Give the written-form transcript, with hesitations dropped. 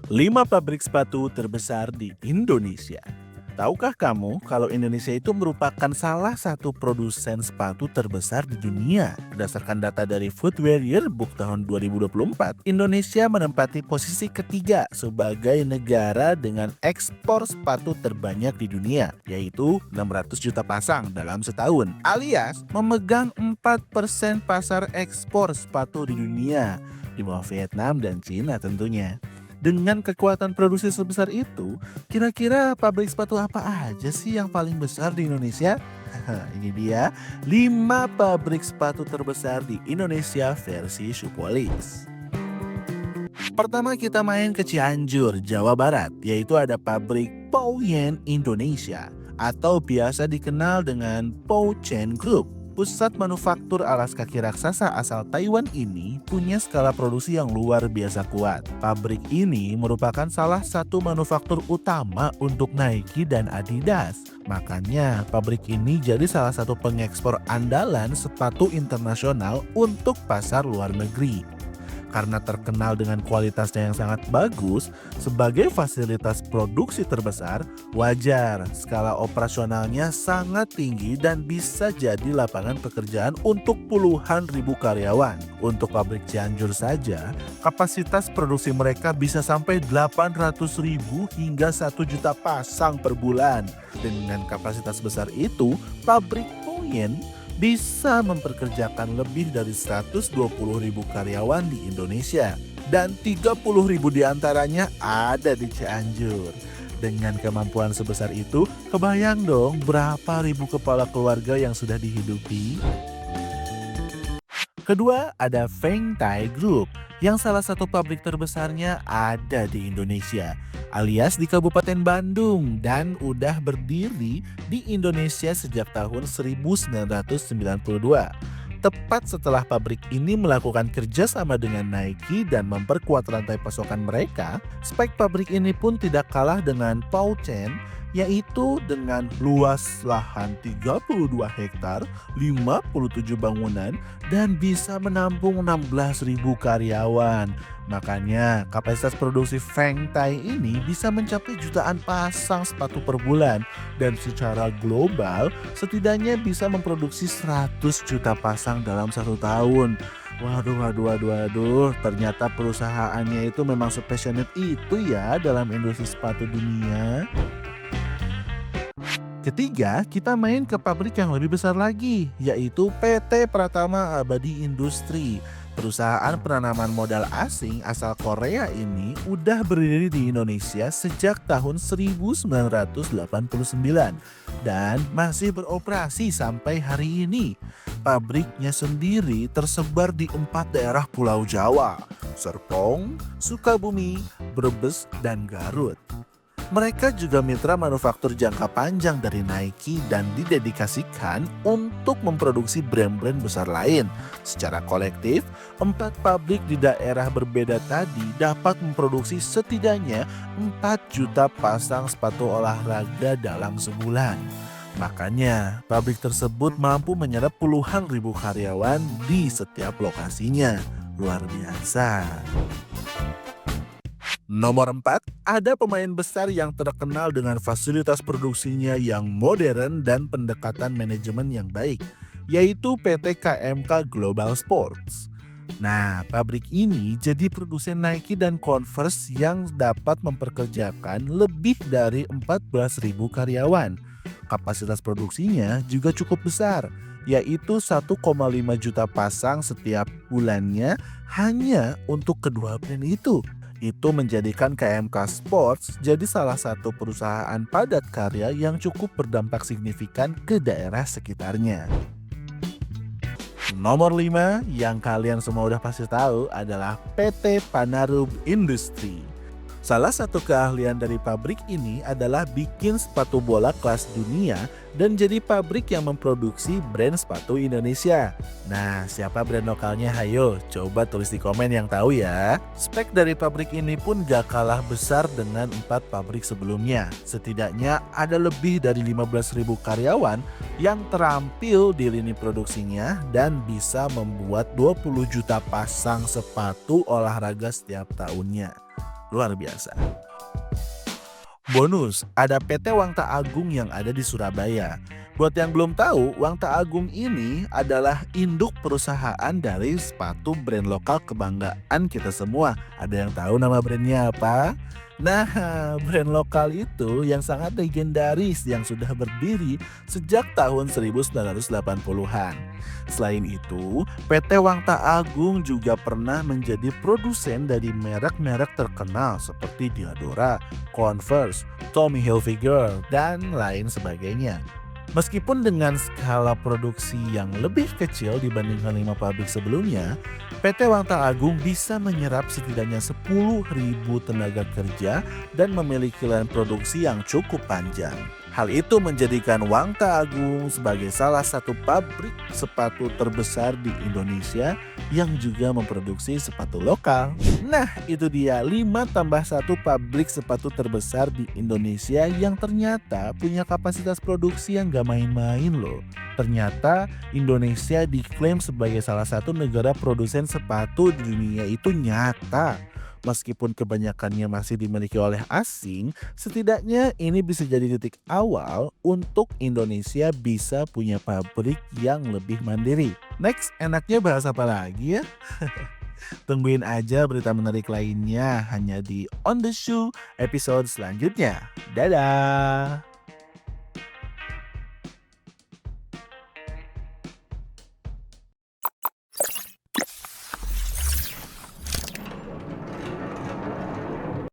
5 pabrik sepatu terbesar di Indonesia. Tahukah kamu kalau Indonesia itu merupakan salah satu produsen sepatu terbesar di dunia? Berdasarkan data dari Footwear Yearbook tahun 2024, Indonesia menempati posisi ketiga sebagai negara dengan ekspor sepatu terbanyak di dunia, yaitu 600 juta pasang dalam setahun, alias memegang 4% pasar ekspor sepatu di dunia, di bawah Vietnam dan Cina tentunya. Dengan kekuatan produksi sebesar itu, kira-kira pabrik sepatu apa aja sih yang paling besar di Indonesia? Ini dia 5 pabrik sepatu terbesar di Indonesia versi Shoepolice. Pertama kita main ke Cianjur, Jawa Barat, yaitu ada pabrik Pouyen Indonesia atau biasa dikenal dengan Pouchen Group. Pusat manufaktur alas kaki raksasa asal Taiwan ini punya skala produksi yang luar biasa kuat. Pabrik ini merupakan salah satu manufaktur utama untuk Nike dan Adidas. Makanya pabrik ini jadi salah satu pengekspor andalan sepatu internasional untuk pasar luar negeri. Karena terkenal dengan kualitasnya yang sangat bagus, sebagai fasilitas produksi terbesar, wajar skala operasionalnya sangat tinggi dan bisa jadi lapangan pekerjaan untuk puluhan ribu karyawan. Untuk pabrik Cianjur saja, kapasitas produksi mereka bisa sampai 800 ribu hingga 1 juta pasang per bulan. Dengan kapasitas besar itu, pabrik Pouyen bisa memperkerjakan lebih dari 120 ribu karyawan di Indonesia dan 30 ribu diantaranya ada di Cianjur. Dengan kemampuan sebesar itu, kebayang dong berapa ribu kepala keluarga yang sudah dihidupi? Kedua, ada Feng Tai Group yang salah satu pabrik terbesarnya ada di Indonesia, alias di Kabupaten Bandung, dan udah berdiri di Indonesia sejak tahun 1992. Tepat setelah pabrik ini melakukan kerjasama dengan Nike dan memperkuat rantai pasokan mereka, spek pabrik ini pun tidak kalah dengan Pouchen, yaitu dengan luas lahan 32 hektar, 57 bangunan, dan bisa menampung 16.000 karyawan. Makanya kapasitas produksi Feng Tai ini bisa mencapai jutaan pasang sepatu per bulan dan secara global setidaknya bisa memproduksi 100 juta pasang dalam 1 tahun. Waduh, ternyata perusahaannya itu memang sepassionate itu ya dalam industri sepatu dunia. Ketiga, kita main ke pabrik yang lebih besar lagi, yaitu PT Pratama Abadi Industri. Perusahaan penanaman modal asing asal Korea ini udah berdiri di Indonesia sejak tahun 1989 dan masih beroperasi sampai hari ini. Pabriknya sendiri tersebar di 4 daerah Pulau Jawa, Serpong, Sukabumi, Brebes, dan Garut. Mereka juga mitra manufaktur jangka panjang dari Nike dan didedikasikan untuk memproduksi brand-brand besar lain. Secara kolektif, 4 pabrik di daerah berbeda tadi dapat memproduksi setidaknya 4 juta pasang sepatu olahraga dalam sebulan. Makanya, pabrik tersebut mampu menyerap puluhan ribu karyawan di setiap lokasinya. Luar biasa. Nomor 4, ada pemain besar yang terkenal dengan fasilitas produksinya yang modern dan pendekatan manajemen yang baik, yaitu PT KMK Global Sports. Nah, pabrik ini jadi produsen Nike dan Converse yang dapat memperkerjakan lebih dari 14.000 karyawan. Kapasitas produksinya juga cukup besar, yaitu 1,5 juta pasang setiap bulannya hanya untuk kedua brand itu. Itu menjadikan KMK Sports jadi salah satu perusahaan padat karya yang cukup berdampak signifikan ke daerah sekitarnya. Nomor 5 yang kalian semua udah pasti tahu adalah PT Panarub Industri. Salah satu keahlian dari pabrik ini adalah bikin sepatu bola kelas dunia dan jadi pabrik yang memproduksi brand sepatu Indonesia. Nah, siapa brand lokalnya? Hayo, coba tulis di komen yang tahu ya. Spek dari pabrik ini pun gak kalah besar dengan 4 pabrik sebelumnya. Setidaknya ada lebih dari 15.000 karyawan yang terampil di lini produksinya dan bisa membuat 20 juta pasang sepatu olahraga setiap tahunnya. luar biasa. Bonus, ada PT Wangta Agung yang ada di Surabaya. Buat yang belum tahu, Wangta Agung ini adalah induk perusahaan dari sepatu brand lokal kebanggaan kita semua. Ada yang tahu nama brandnya apa? Nah, brand lokal itu yang sangat legendaris yang sudah berdiri sejak tahun 1980-an. Selain itu, PT Wangta Agung juga pernah menjadi produsen dari merek-merek terkenal seperti Diadora, Converse, Tommy Hilfiger, dan lain sebagainya. Meskipun dengan skala produksi yang lebih kecil dibandingkan 5 pabrik sebelumnya, PT Wangta Agung bisa menyerap setidaknya 10.000 tenaga kerja dan memiliki line produksi yang cukup panjang. Hal itu menjadikan Wangta Agung sebagai salah satu pabrik sepatu terbesar di Indonesia yang juga memproduksi sepatu lokal. Nah, itu dia 5+1 pabrik sepatu terbesar di Indonesia yang ternyata punya kapasitas produksi yang gak main-main loh. Ternyata Indonesia diklaim sebagai salah satu negara produsen sepatu di dunia itu nyata. Meskipun kebanyakannya masih dimiliki oleh asing, setidaknya ini bisa jadi titik awal untuk Indonesia bisa punya pabrik yang lebih mandiri. Next, enaknya bahas apa lagi ya? Tungguin aja berita menarik lainnya hanya di On The Shoe episode selanjutnya. Dadah!